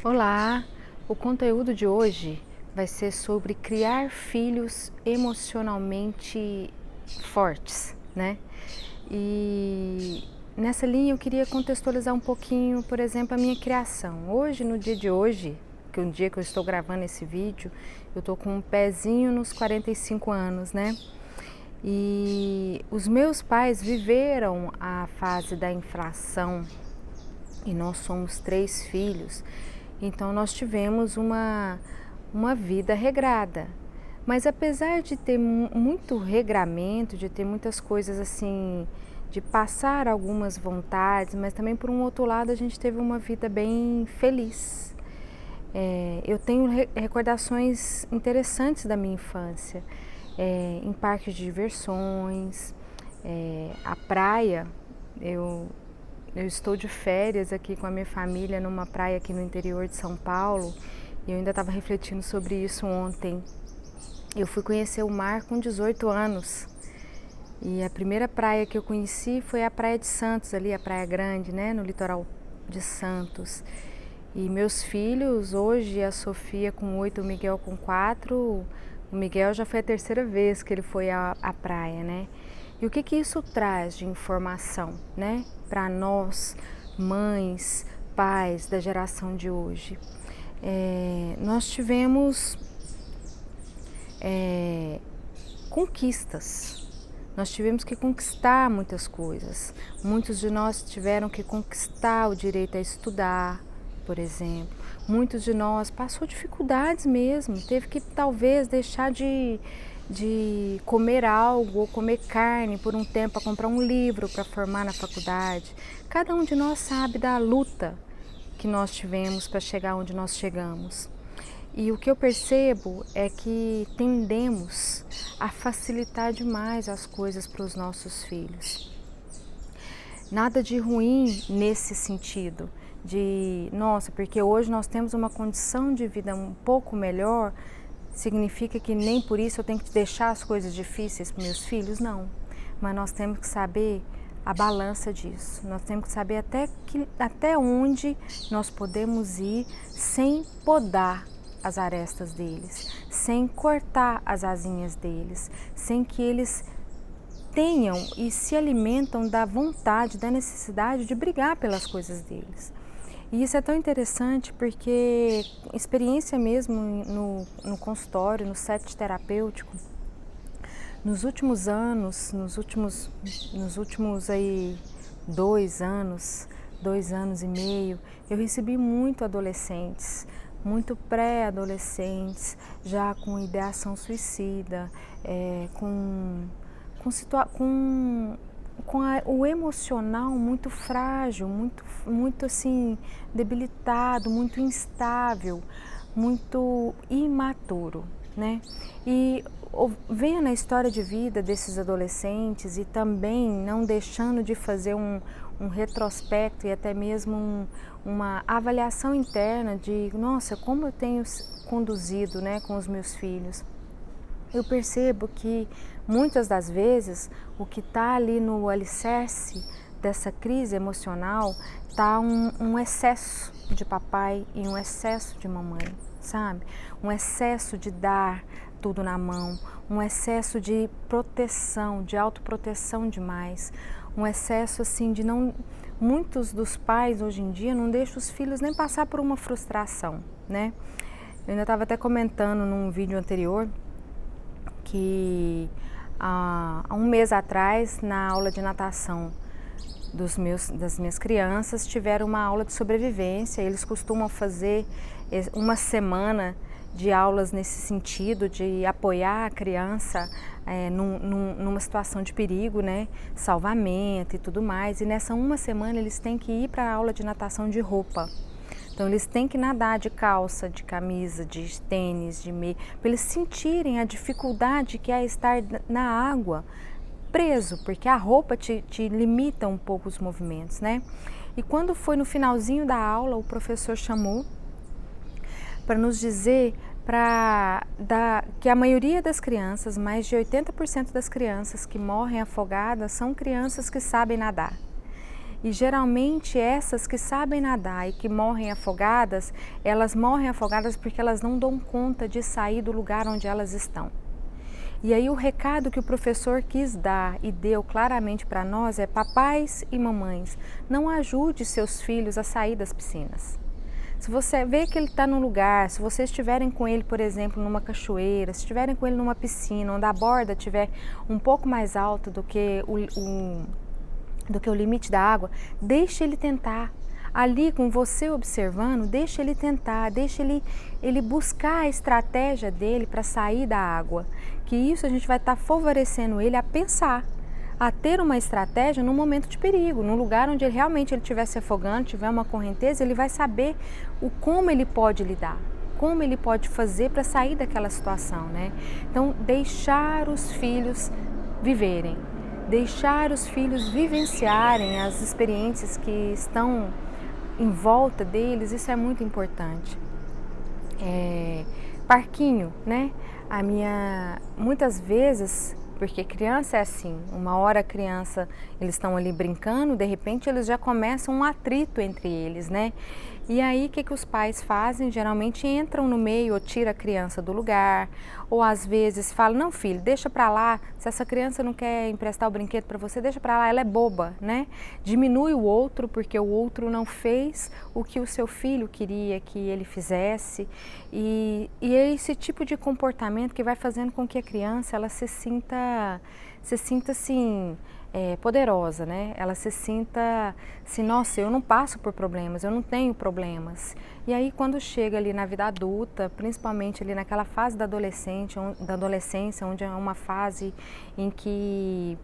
Olá! O conteúdo de hoje vai ser sobre criar filhos emocionalmente fortes, né? E nessa linha eu queria contextualizar um pouquinho, por exemplo, a minha criação. Hoje, no dia de hoje, que é o dia que eu estou gravando esse vídeo, eu tô com um pezinho nos 45 anos, né? E os meus pais viveram a fase da inflação e nós somos 3 filhos, então nós tivemos uma vida regrada. Mas apesar de ter muito regramento, de ter muitas coisas assim, de passar algumas vontades, mas também por um outro lado a gente teve uma vida bem feliz. Eu tenho recordações interessantes da minha infância, em parques de diversões, a praia. Eu estou de férias aqui com a minha família numa praia aqui no interior de São Paulo e eu ainda estava refletindo sobre isso ontem. Eu fui conhecer o mar com 18 anos e a primeira praia que eu conheci foi a Praia de Santos, ali a Praia Grande, né, no litoral de Santos. E meus filhos, hoje a Sofia com 8, o Miguel com 4, o Miguel já foi a terceira vez que ele foi à praia, né? E o que isso traz de informação, né, para nós, mães, pais da geração de hoje? Nós tivemos conquistas, nós tivemos que conquistar muitas coisas. Muitos de nós tiveram que conquistar o direito a estudar, por exemplo. Muitos de nós passou dificuldades mesmo, teve que talvez deixar de comer algo ou comer carne por um tempo para comprar um livro para formar na faculdade. Cada um de nós sabe da luta que nós tivemos para chegar onde nós chegamos. E o que eu percebo é que tendemos a facilitar demais as coisas para os nossos filhos. Nada de ruim nesse sentido, de nossa, porque hoje nós temos uma condição de vida um pouco melhor, significa que nem por isso eu tenho que deixar as coisas difíceis para meus filhos? Não, mas nós temos que saber a balança disso, nós temos que saber até onde nós podemos ir sem podar as arestas deles, sem cortar as asinhas deles, sem que eles tenham e se alimentam da vontade, da necessidade de brigar pelas coisas deles. E isso é tão interessante porque experiência mesmo no consultório, no set terapêutico, nos últimos anos, nos últimos aí 2 anos, 2 anos e meio, eu recebi muito adolescentes, muito pré-adolescentes, já com ideação suicida, o emocional muito frágil, muito assim debilitado, muito instável, muito imaturo, né? E vendo a história de vida desses adolescentes e também não deixando de fazer um retrospecto e até mesmo uma avaliação interna de, nossa, como eu tenho conduzido, né, com os meus filhos. Eu percebo que muitas das vezes o que está ali no alicerce dessa crise emocional está um excesso de papai e um excesso de mamãe, sabe? Um excesso de dar tudo na mão, um excesso de proteção, de autoproteção demais, um excesso assim de não... Muitos dos pais hoje em dia não deixam os filhos nem passar por uma frustração, né? Eu ainda estava até comentando num vídeo anterior que há um mês atrás, na aula de natação das minhas crianças, tiveram uma aula de sobrevivência. Eles costumam fazer uma semana de aulas nesse sentido, de apoiar a criança numa situação de perigo, né? Salvamento e tudo mais. E nessa uma semana eles têm que ir para a aula de natação de roupa. Então eles têm que nadar de calça, de camisa, de tênis, de meia, para eles sentirem a dificuldade que é estar na água preso, porque a roupa te limita um pouco os movimentos, né? E quando foi no finalzinho da aula, o professor chamou para nos dizer que a maioria das crianças, mais de 80% das crianças que morrem afogadas, são crianças que sabem nadar. E geralmente essas que sabem nadar e que morrem afogadas, elas morrem afogadas porque elas não dão conta de sair do lugar onde elas estão. E aí o recado que o professor quis dar e deu claramente para nós é: papais e mamães, não ajude seus filhos a sair das piscinas. Se você vê que ele está num lugar, se vocês estiverem com ele, por exemplo, numa cachoeira, se estiverem com ele numa piscina, onde a borda estiver um pouco mais alta do que o limite da água, deixe ele tentar. Ali com você observando, deixe ele tentar, deixe ele buscar a estratégia dele para sair da água. Que isso a gente vai estar favorecendo ele a pensar, a ter uma estratégia no momento de perigo, no lugar onde ele realmente estiver se afogando, tiver uma correnteza, ele vai saber como ele pode lidar, como ele pode fazer para sair daquela situação, né? Então, deixar os filhos viverem, deixar os filhos vivenciarem as experiências que estão em volta deles, isso é muito importante. Parquinho, né? Muitas vezes, porque criança é assim, uma hora a criança, eles estão ali brincando, de repente eles já começam um atrito entre eles, né? E aí o que os pais fazem? Geralmente entram no meio ou tira a criança do lugar, ou às vezes falam: não, filho, deixa pra lá, se essa criança não quer emprestar o brinquedo para você, deixa pra lá, ela é boba, né? Diminui o outro porque o outro não fez o que o seu filho queria que ele fizesse, e é esse tipo de comportamento que vai fazendo com que a criança ela se sinta assim, poderosa, né? Ela se sinta assim: nossa, eu não passo por problemas, eu não tenho problemas. E aí quando chega ali na vida adulta, principalmente ali naquela fase da adolescência, onde é uma fase em que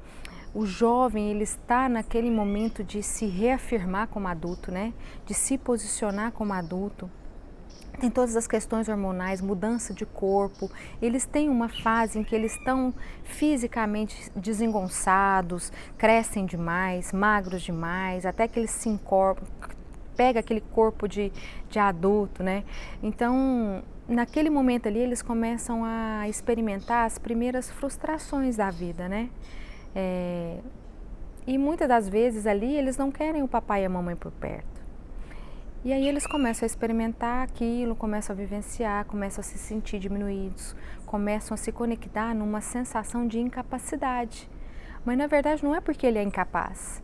o jovem ele está naquele momento de se reafirmar como adulto, né? De se posicionar como adulto. Tem todas as questões hormonais, mudança de corpo, eles têm uma fase em que eles estão fisicamente desengonçados, crescem demais, magros demais, até que eles se incorporam, pega aquele corpo de adulto, né? Então, naquele momento ali, eles começam a experimentar as primeiras frustrações da vida, né? E muitas das vezes ali, eles não querem o papai e a mamãe por perto. E aí eles começam a experimentar aquilo, começam a vivenciar, começam a se sentir diminuídos, começam a se conectar numa sensação de incapacidade. Mas na verdade não é porque ele é incapaz,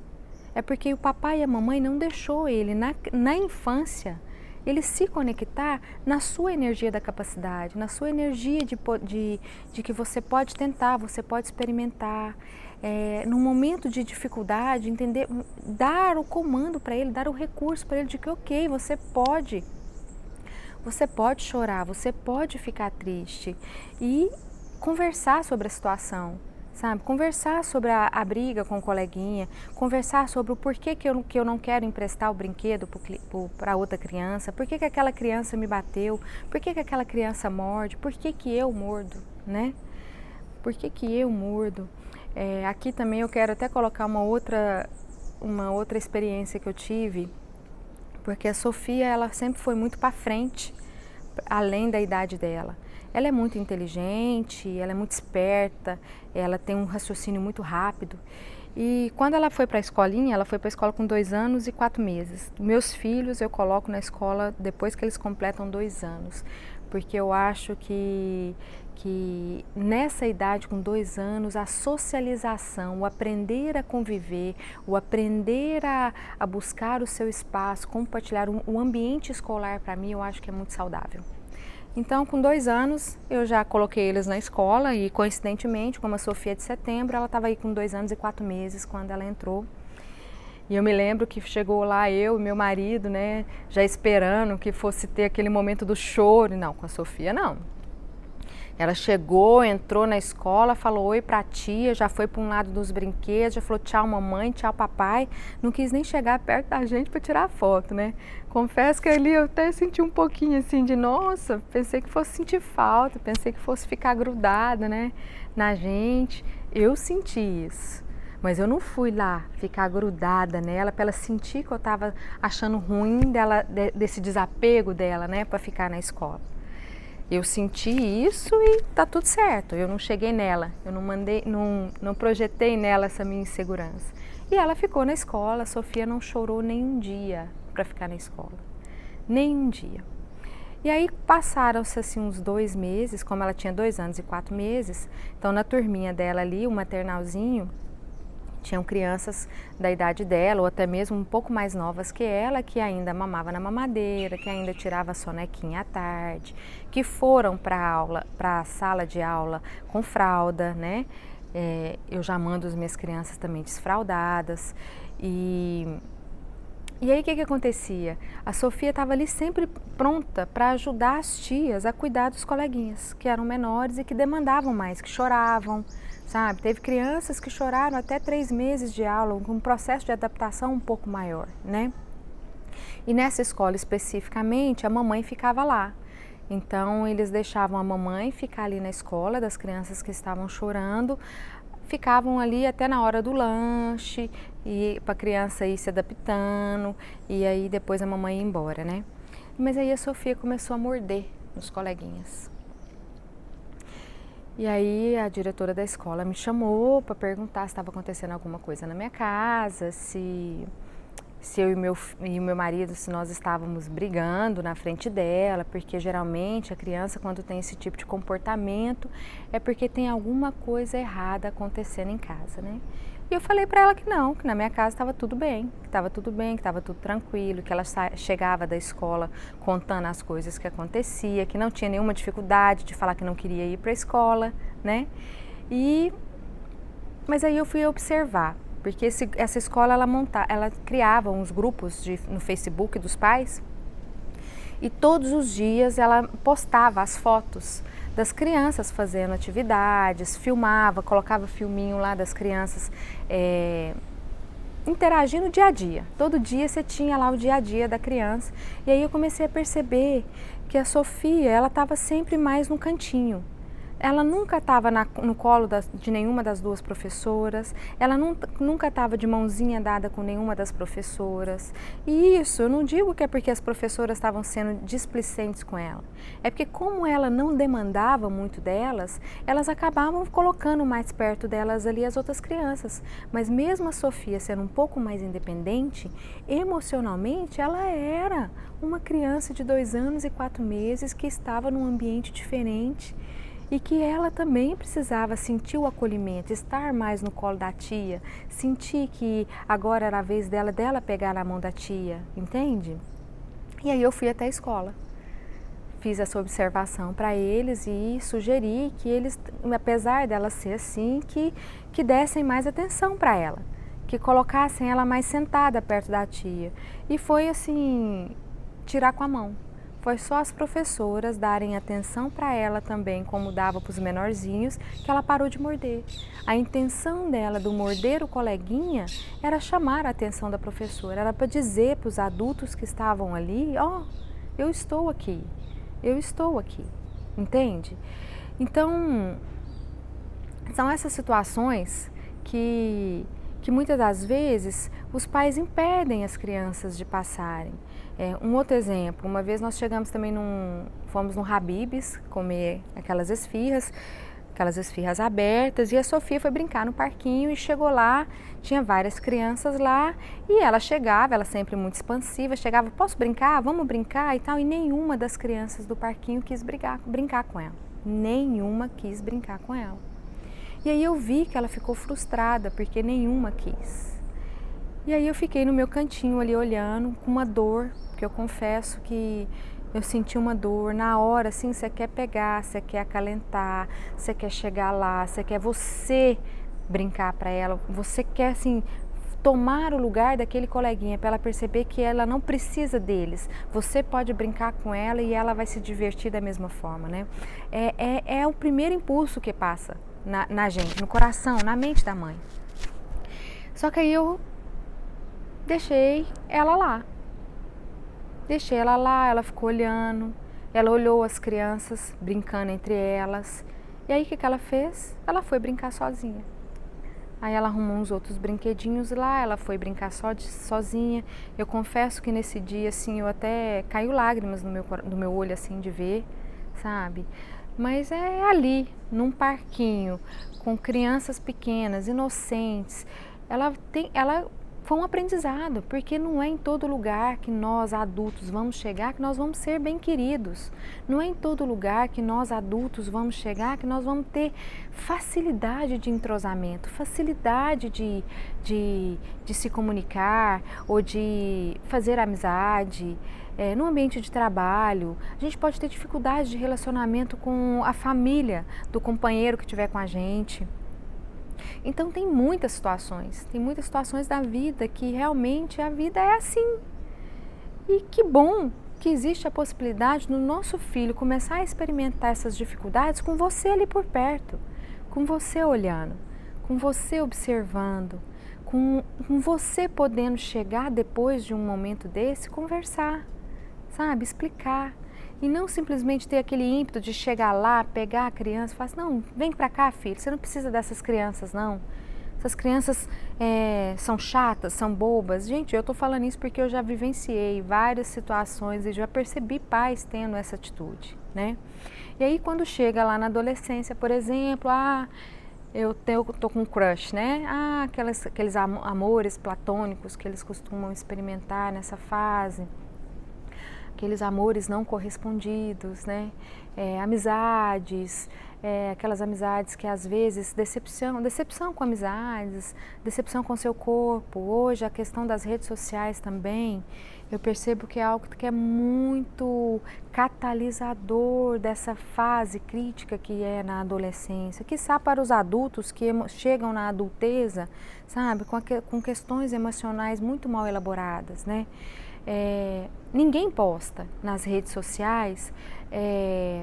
é porque o papai e a mamãe não deixou ele na infância ele se conectar na sua energia da capacidade, na sua energia de que você pode tentar, você pode experimentar. No momento de dificuldade, entender, dar o comando para ele, dar o recurso para ele de que ok, você pode chorar, você pode ficar triste e conversar sobre a situação, sabe? Conversar sobre a briga com o coleguinha, conversar sobre o porquê que eu não quero emprestar o brinquedo para outra criança, por que aquela criança me bateu, por que aquela criança morde, por que eu mordo, né? Por que eu mordo? Aqui também eu quero até colocar uma outra experiência que eu tive, porque a Sofia ela sempre foi muito para frente, além da idade dela. Ela é muito inteligente, ela é muito esperta, ela tem um raciocínio muito rápido. E quando ela foi para a escolinha, ela foi para a escola com 2 anos e 4 meses. Meus filhos eu coloco na escola depois que eles completam 2 anos, porque eu acho que nessa idade, com 2 anos, a socialização, o aprender a conviver, o aprender a buscar o seu espaço, compartilhar o ambiente escolar, para mim, eu acho que é muito saudável. Então, com 2 anos, eu já coloquei eles na escola e, coincidentemente, como a Sofia é de setembro, ela estava aí com 2 anos e 4 meses quando ela entrou. E eu me lembro que chegou lá eu e meu marido, né, já esperando que fosse ter aquele momento do choro. Não, com a Sofia não. Ela chegou, entrou na escola, falou oi pra tia, já foi para um lado dos brinquedos, já falou tchau mamãe, tchau papai, não quis nem chegar perto da gente para tirar foto, né? Confesso que ali eu até senti um pouquinho assim de nossa, pensei que fosse sentir falta, pensei que fosse ficar grudada, né, na gente. Eu senti isso, mas eu não fui lá ficar grudada nela para ela sentir que eu estava achando ruim desse desapego dela, né, para ficar na escola. Eu senti isso e tá tudo certo, eu não cheguei nela, eu não projetei nela essa minha insegurança. E ela ficou na escola, a Sofia não chorou nem um dia para ficar na escola, nem um dia. E aí passaram-se assim uns 2 meses, como ela tinha 2 anos e 4 meses, então na turminha dela ali, o maternalzinho, tinham crianças da idade dela, ou até mesmo um pouco mais novas que ela, que ainda mamava na mamadeira, que ainda tirava a sonequinha à tarde, que foram para a sala de aula com fralda, né? Eu já mando as minhas crianças também desfraldadas. E aí o que acontecia? A Sofia estava ali sempre pronta para ajudar as tias a cuidar dos coleguinhas, que eram menores e que demandavam mais, que choravam, sabe? Teve crianças que choraram até 3 meses de aula, com um processo de adaptação um pouco maior, né? E nessa escola especificamente, a mamãe ficava lá. Então eles deixavam a mamãe ficar ali na escola das crianças que estavam chorando, ficavam ali até na hora do lanche, e para a criança ir se adaptando, e aí depois a mamãe ia embora, né? Mas aí a Sofia começou a morder nos coleguinhas. E aí a diretora da escola me chamou para perguntar se estava acontecendo alguma coisa na minha casa, se eu e o meu marido, se nós estávamos brigando na frente dela, porque geralmente a criança, quando tem esse tipo de comportamento, é porque tem alguma coisa errada acontecendo em casa, né? E eu falei para ela que não, que na minha casa estava tudo bem, que estava tudo bem, que estava tudo tranquilo, que ela chegava da escola contando as coisas que acontecia, que não tinha nenhuma dificuldade de falar que não queria ir para a escola, né? Mas aí eu fui observar, porque essa escola ela criava uns grupos no Facebook dos pais, e todos os dias ela postava as fotos das crianças fazendo atividades, filmava, colocava filminho lá das crianças interagindo dia a dia. Todo dia você tinha lá o dia a dia da criança. E aí eu comecei a perceber que a Sofia, ela estava sempre mais no cantinho. Ela nunca estava no colo de nenhuma das 2 professoras, ela nunca estava de mãozinha dada com nenhuma das professoras. E isso, eu não digo que é porque as professoras estavam sendo displicentes com ela, é porque como ela não demandava muito delas, elas acabavam colocando mais perto delas ali as outras crianças. Mas mesmo a Sofia sendo um pouco mais independente, emocionalmente ela era uma criança de 2 anos e 4 meses que estava num ambiente diferente, e que ela também precisava sentir o acolhimento, estar mais no colo da tia, sentir que agora era a vez dela pegar na mão da tia, entende? E aí eu fui até a escola, fiz essa observação para eles e sugeri que eles, apesar dela ser assim, que dessem mais atenção para ela, que colocassem ela mais sentada perto da tia. E foi assim, tirar com a mão. Foi só as professoras darem atenção para ela também, como dava para os menorzinhos, que ela parou de morder. A intenção dela do morder o coleguinha era chamar a atenção da professora, era para dizer para os adultos que estavam ali, eu estou aqui, entende? Então, são essas situações que muitas das vezes os pais impedem as crianças de passarem. Um outro exemplo, uma vez nós chegamos também fomos no Habib's comer aquelas esfirras abertas, e a Sofia foi brincar no parquinho e chegou lá, tinha várias crianças lá, e ela chegava, ela sempre muito expansiva, chegava, posso brincar? Vamos brincar e tal, e nenhuma das crianças do parquinho quis brincar com ela, nenhuma quis brincar com ela. E aí eu vi que ela ficou frustrada, porque nenhuma quis. E aí eu fiquei no meu cantinho ali olhando, com uma dor, porque eu confesso que eu senti uma dor. Na hora, assim, você quer pegar, você quer acalentar, você quer chegar lá, você quer você brincar para ela, você quer, assim, tomar o lugar daquele coleguinha para ela perceber que ela não precisa deles. Você pode brincar com ela e ela vai se divertir da mesma forma, né? É o primeiro impulso que passa na gente, no coração, na mente da mãe. Só que aí eu deixei ela lá. Ela ficou olhando, ela olhou as crianças brincando entre elas. E aí o que ela fez? Ela foi brincar sozinha. Aí ela arrumou uns outros brinquedinhos lá, ela foi brincar sozinha. Eu confesso que nesse dia, assim, eu até caiu lágrimas no meu olho, assim, de ver, sabe? Mas é ali, num parquinho, com crianças pequenas, inocentes, ela foi um aprendizado, porque não é em todo lugar que nós adultos vamos chegar que nós vamos ser bem queridos. Não é em todo lugar que nós adultos vamos chegar que nós vamos ter facilidade de entrosamento, facilidade de se comunicar ou de fazer amizade. No ambiente de trabalho, a gente pode ter dificuldade de relacionamento com a família do companheiro que estiver com a gente. Então tem muitas situações da vida que realmente a vida é assim. E que bom que existe a possibilidade do nosso filho começar a experimentar essas dificuldades com você ali por perto, com você olhando, com você observando, com você podendo chegar depois de um momento desse, conversar, sabe, explicar. E não simplesmente ter aquele ímpeto de chegar lá, pegar a criança e falar assim, não, vem pra cá, filho, você não precisa dessas crianças, não. Essas crianças são chatas, são bobas. Gente, eu tô falando isso porque eu já vivenciei várias situações e já percebi pais tendo essa atitude, né? E aí quando chega lá na adolescência, por exemplo, eu tô com um crush, né? Aqueles amores platônicos que eles costumam experimentar nessa fase. Aqueles amores não correspondidos, né? Amizades, aquelas amizades que às vezes decepção com amizades, decepção com seu corpo. Hoje a questão das redes sociais também, eu percebo que é algo que é muito catalisador dessa fase crítica que é na adolescência, quiçá para os adultos que chegam na adulteza, sabe, com questões emocionais muito mal elaboradas, né? Ninguém posta nas redes sociais,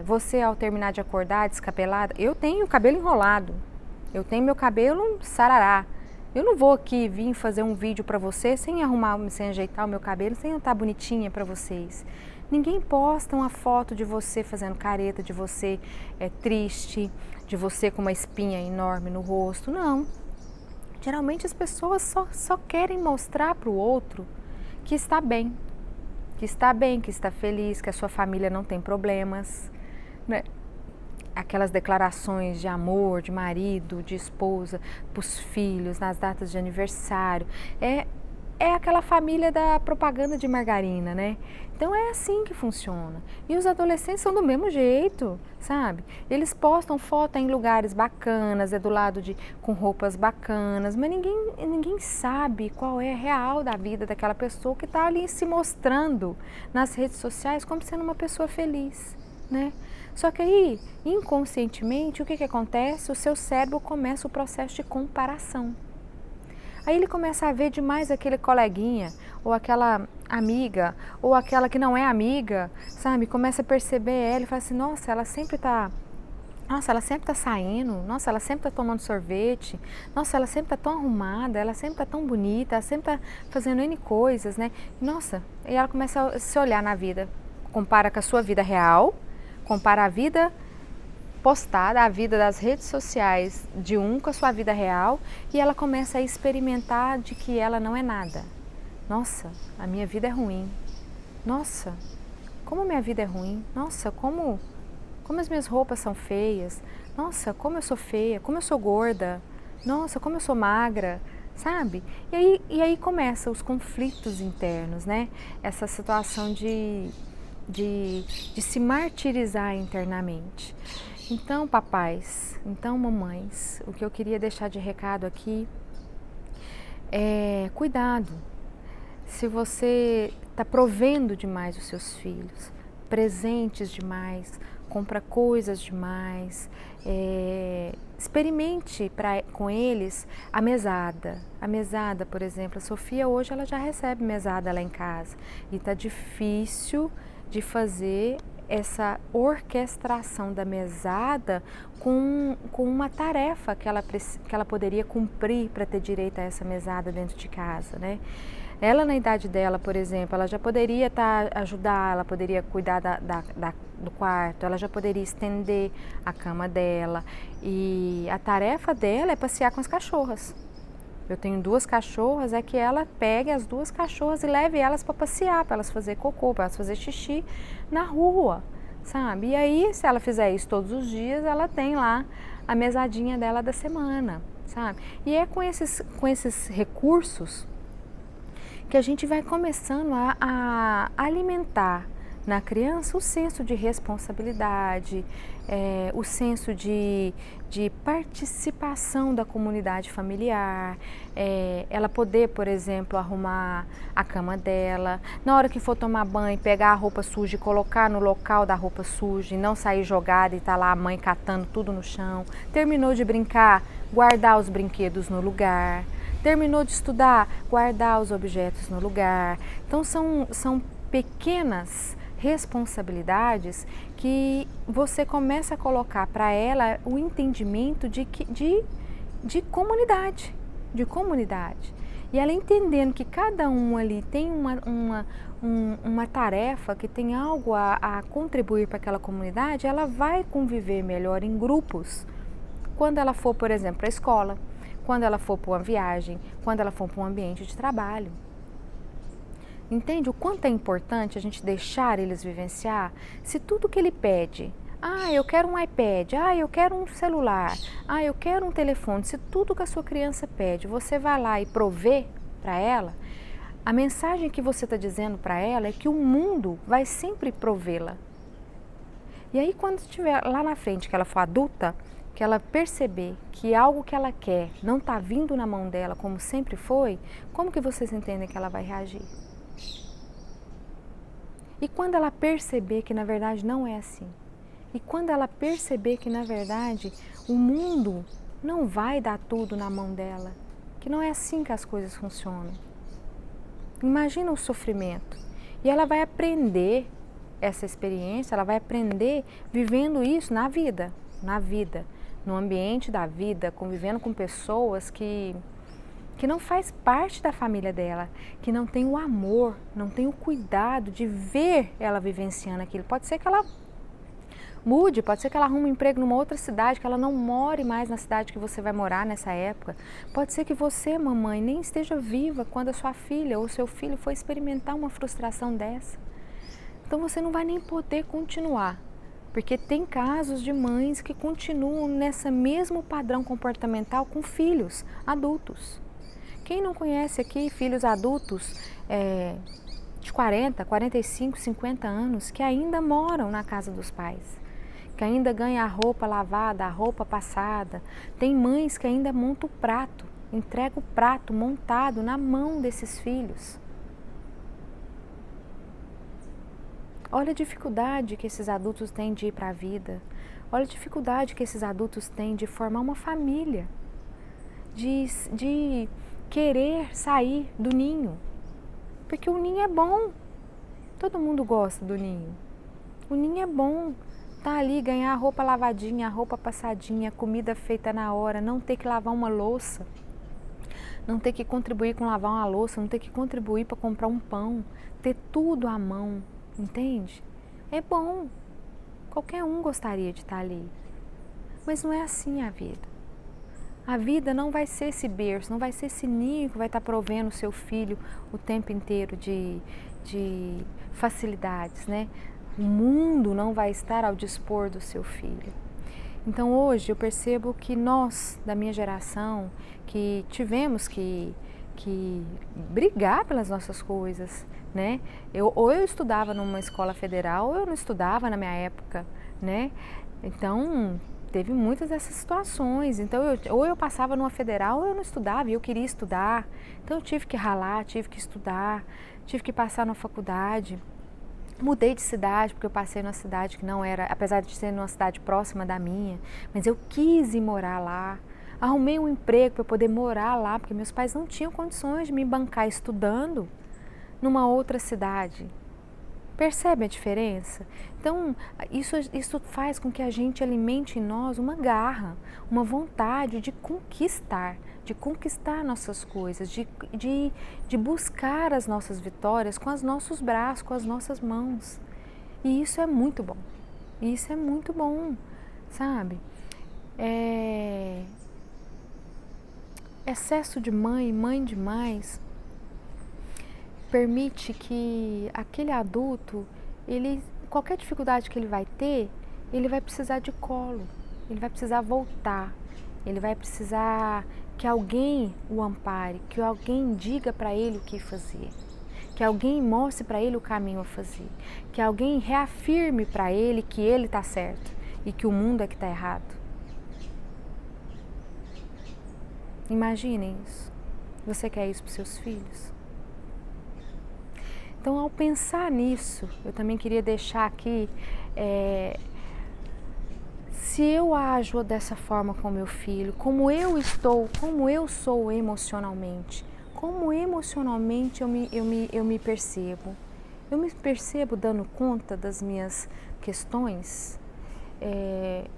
você ao terminar de acordar descabelada. Eu tenho o cabelo enrolado, eu tenho meu cabelo sarará. Eu não vou aqui vir fazer um vídeo para você sem ajeitar o meu cabelo, sem eu estar bonitinha para vocês. Ninguém posta uma foto de você fazendo careta, de você triste, de você com uma espinha enorme no rosto, não. Geralmente as pessoas só querem mostrar para o outro que está bem, que está feliz, que a sua família não tem problemas, né? Aquelas declarações de amor, de marido, de esposa, para os filhos, nas datas de aniversário, é aquela família da propaganda de margarina, né? Então é assim que funciona. E os adolescentes são do mesmo jeito, sabe? Eles postam foto em lugares bacanas, do lado com roupas bacanas, mas ninguém sabe qual é a real da vida daquela pessoa que está ali se mostrando nas redes sociais como sendo uma pessoa feliz, né? Só que aí, inconscientemente, o que acontece? O seu cérebro começa o processo de comparação. Aí ele começa a ver demais aquele coleguinha, ou aquela amiga, ou aquela que não é amiga, sabe? Começa a perceber ela e fala assim, nossa, ela sempre tá saindo, nossa, ela sempre tá tomando sorvete, nossa, ela sempre tá tão arrumada, ela sempre tá tão bonita, ela sempre tá fazendo N coisas, né? Nossa, e ela começa a se olhar na vida, compara com a sua vida real, compara a vida postada, a vida das redes sociais de com a sua vida real, e ela começa a experimentar de que ela não é nada. Nossa, a minha vida é ruim. Nossa, como a minha vida é ruim. Nossa, como as minhas roupas são feias. Nossa, como eu sou feia, como eu sou gorda. Nossa, como eu sou magra, sabe? E aí começam os conflitos internos, né? Essa situação de se martirizar internamente. Então, papais, então, mamães, o que eu queria deixar de recado aqui é cuidado. Se você está provendo demais os seus filhos, presentes demais, compra coisas demais, experimente com eles a mesada. A mesada, por exemplo, a Sofia hoje ela já recebe mesada lá em casa e está difícil de fazer essa orquestração da mesada com uma tarefa que ela poderia cumprir para ter direito a essa mesada dentro de casa, né? Ela, na idade dela, por exemplo, ela já poderia ajudar, ela poderia cuidar do quarto, ela já poderia estender a cama dela, e a tarefa dela é passear com as cachorras. Eu tenho 2 cachorras, é que ela pegue as 2 cachorras e leve elas para passear, para elas fazer cocô, para elas fazer xixi na rua, sabe? E aí, se ela fizer isso todos os dias, ela tem lá a mesadinha dela da semana, sabe? E é com esses recursos que a gente vai começando a alimentar na criança o senso de responsabilidade, o senso de participação da comunidade familiar, ela poder, por exemplo, arrumar a cama dela, na hora que for tomar banho, pegar a roupa suja e colocar no local da roupa suja e não sair jogada e tá lá a mãe catando tudo no chão. Terminou de brincar, guardar os brinquedos no lugar. Terminou de estudar, guardar os objetos no lugar. Então são pequenas responsabilidades que você começa a colocar para ela o entendimento de comunidade, E ela entendendo que cada um ali tem uma tarefa, que tem algo a contribuir para aquela comunidade, ela vai conviver melhor em grupos. Quando ela for, por exemplo, para a escola, quando ela for para uma viagem, quando ela for para um ambiente de trabalho. Entende o quanto é importante a gente deixar eles vivenciar? Se tudo que ele pede, eu quero um iPad, eu quero um celular, eu quero um telefone, se tudo que a sua criança pede, você vai lá e provê para ela, a mensagem que você está dizendo para ela é que o mundo vai sempre provê-la. E aí quando estiver lá na frente, que ela for adulta, que ela perceber que algo que ela quer não está vindo na mão dela como sempre foi, como que vocês entendem que ela vai reagir? E quando ela perceber que na verdade não é assim, e quando ela perceber que na verdade o mundo não vai dar tudo na mão dela, que não é assim que as coisas funcionam. Imagina o sofrimento. E ela vai aprender essa experiência, ela vai aprender vivendo isso na vida, no ambiente da vida, convivendo com pessoas que não faz parte da família dela, que não tem o amor, não tem o cuidado de ver ela vivenciando aquilo. Pode ser que ela mude, pode ser que ela arrume um emprego numa outra cidade, que ela não more mais na cidade que você vai morar nessa época. Pode ser que você, mamãe, nem esteja viva quando a sua filha ou seu filho for experimentar uma frustração dessa. Então você não vai nem poder continuar, porque tem casos de mães que continuam nesse mesmo padrão comportamental com filhos adultos. Quem não conhece aqui filhos adultos de 40, 45, 50 anos que ainda moram na casa dos pais, que ainda ganham a roupa lavada, a roupa passada. Tem mães que ainda montam o prato, entregam o prato montado na mão desses filhos. Olha a dificuldade que esses adultos têm de ir para a vida. Olha a dificuldade que esses adultos têm de formar uma família, de querer sair do ninho. Porque o ninho é bom. Todo mundo gosta do ninho. O ninho é bom. Tá ali, ganhar a roupa lavadinha, a roupa passadinha, a comida feita na hora, não ter que lavar uma louça, não ter que contribuir com lavar uma louça, não ter que contribuir para comprar um pão, ter tudo à mão, entende? É bom. Qualquer um gostaria de estar ali. Mas não é assim a vida. A vida não vai ser esse berço, não vai ser esse ninho que vai estar provendo o seu filho o tempo inteiro de facilidades, né? O mundo não vai estar ao dispor do seu filho. Então hoje eu percebo que nós, da minha geração, que tivemos que brigar pelas nossas coisas, né? Ou eu estudava numa escola federal ou eu não estudava na minha época, né? Então teve muitas dessas situações. Então ou eu passava numa federal ou eu não estudava e eu queria estudar. Então eu tive que ralar, tive que estudar, tive que passar na faculdade. Mudei de cidade porque eu passei numa cidade que não era, apesar de ser numa cidade próxima da minha, mas eu quis ir morar lá. Arrumei um emprego para poder morar lá, porque meus pais não tinham condições de me bancar estudando numa outra cidade. Percebe a diferença? Então, isso faz com que a gente alimente em nós uma garra, uma vontade de conquistar nossas coisas, de buscar as nossas vitórias com os nossos braços, com as nossas mãos. E isso é muito bom. Isso é muito bom, sabe? Excesso de mãe demais, permite que aquele adulto, qualquer dificuldade que ele vai ter, ele vai precisar de colo, ele vai precisar voltar. Ele vai precisar que alguém o ampare, que alguém diga para ele o que fazer, que alguém mostre para ele o caminho a fazer, que alguém reafirme para ele que ele está certo e que o mundo é que está errado. Imaginem isso. Você quer isso para os seus filhos? Então, ao pensar nisso, eu também queria deixar aqui, se eu ajo dessa forma com meu filho, como eu sou emocionalmente, como emocionalmente eu me percebo. Eu me percebo dando conta das minhas questões,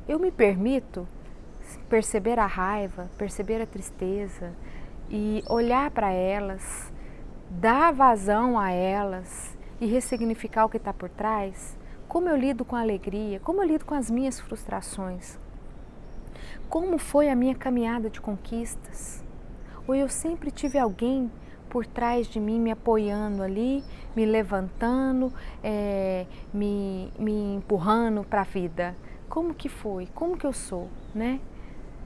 eu me permito perceber a raiva, perceber a tristeza e olhar para elas, dar vazão a elas e ressignificar o que está por trás. Como eu lido com a alegria, como eu lido com as minhas frustrações, como foi a minha caminhada de conquistas, ou eu sempre tive alguém por trás de mim me apoiando ali, me levantando, me empurrando para a vida. Como que foi? Como que eu sou, né?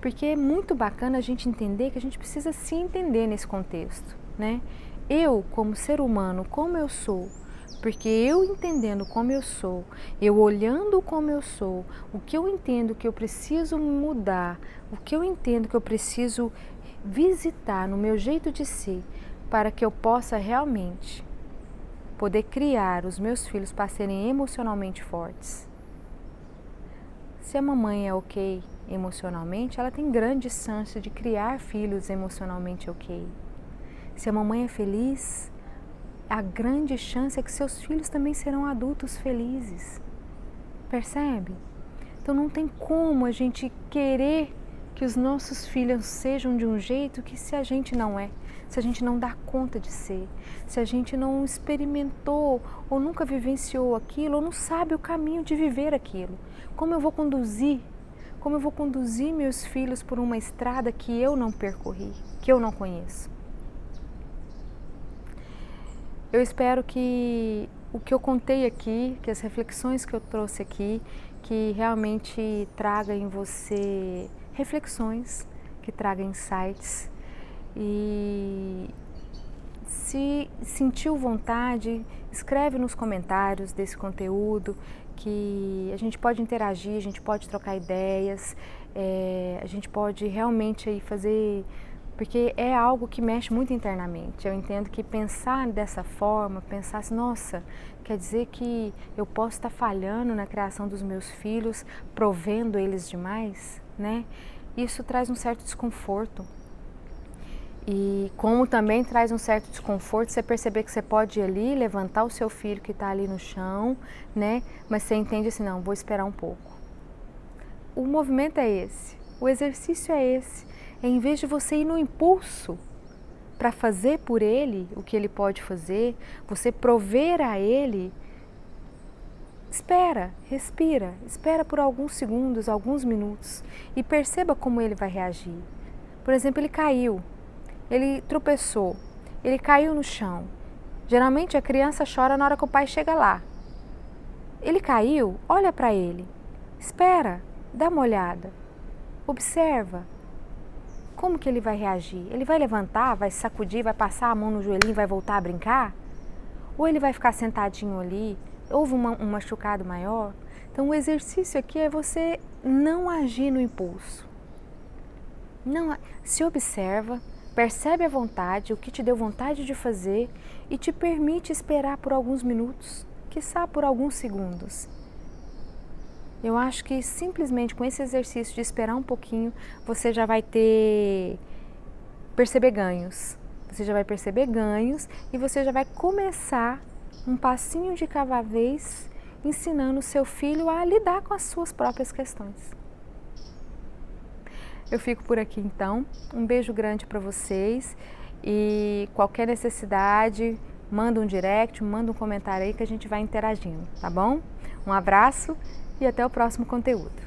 Porque é muito bacana a gente entender que a gente precisa se entender nesse contexto, né? Eu, como ser humano, como eu sou, porque eu entendendo como eu sou, eu olhando como eu sou, o que eu entendo que eu preciso mudar, o que eu entendo que eu preciso visitar no meu jeito de ser, para que eu possa realmente poder criar os meus filhos para serem emocionalmente fortes. Se a mamãe é ok emocionalmente, ela tem grande chance de criar filhos emocionalmente ok. Se a mamãe é feliz, a grande chance é que seus filhos também serão adultos felizes. Percebe? Então não tem como a gente querer que os nossos filhos sejam de um jeito que se a gente não é, se a gente não dá conta de ser, se a gente não experimentou ou nunca vivenciou aquilo ou não sabe o caminho de viver aquilo. Como eu vou conduzir meus filhos por uma estrada que eu não percorri, que eu não conheço? Eu espero que o que eu contei aqui, que as reflexões que eu trouxe aqui, que realmente traga em você reflexões, que traga insights. E se sentiu vontade, escreve nos comentários desse conteúdo, que a gente pode interagir, a gente pode trocar ideias, a gente pode realmente aí fazer, porque é algo que mexe muito internamente. Eu entendo que pensar dessa forma, pensar assim, nossa, quer dizer que eu posso estar falhando na criação dos meus filhos, provendo eles demais, né? Isso traz um certo desconforto. E como também traz um certo desconforto você perceber que você pode ir ali, levantar o seu filho que está ali no chão, né? Mas você entende assim, não, vou esperar um pouco. O movimento é esse, o exercício é esse. Em vez de você ir no impulso para fazer por ele o que ele pode fazer, você prover a ele, espera, respira, espera por alguns segundos, alguns minutos e perceba como ele vai reagir. Por exemplo, ele caiu. Ele tropeçou, ele caiu no chão. Geralmente a criança chora na hora que o pai chega lá. Ele caiu, olha para ele, espera, dá uma olhada, observa. Como que ele vai reagir? Ele vai levantar, vai sacudir, vai passar a mão no joelhinho e vai voltar a brincar? Ou ele vai ficar sentadinho ali? Houve um machucado maior? Então o exercício aqui é você não agir no impulso. Não, se observa, percebe a vontade, o que te deu vontade de fazer e te permite esperar por alguns minutos, quiçá por alguns segundos. Eu acho que simplesmente com esse exercício de esperar um pouquinho, você já vai perceber ganhos. Você já vai perceber ganhos e você já vai começar um passinho de cada vez, ensinando o seu filho a lidar com as suas próprias questões. Eu fico por aqui então, um beijo grande para vocês e qualquer necessidade, manda um direct, manda um comentário aí que a gente vai interagindo, tá bom? Um abraço e até o próximo conteúdo.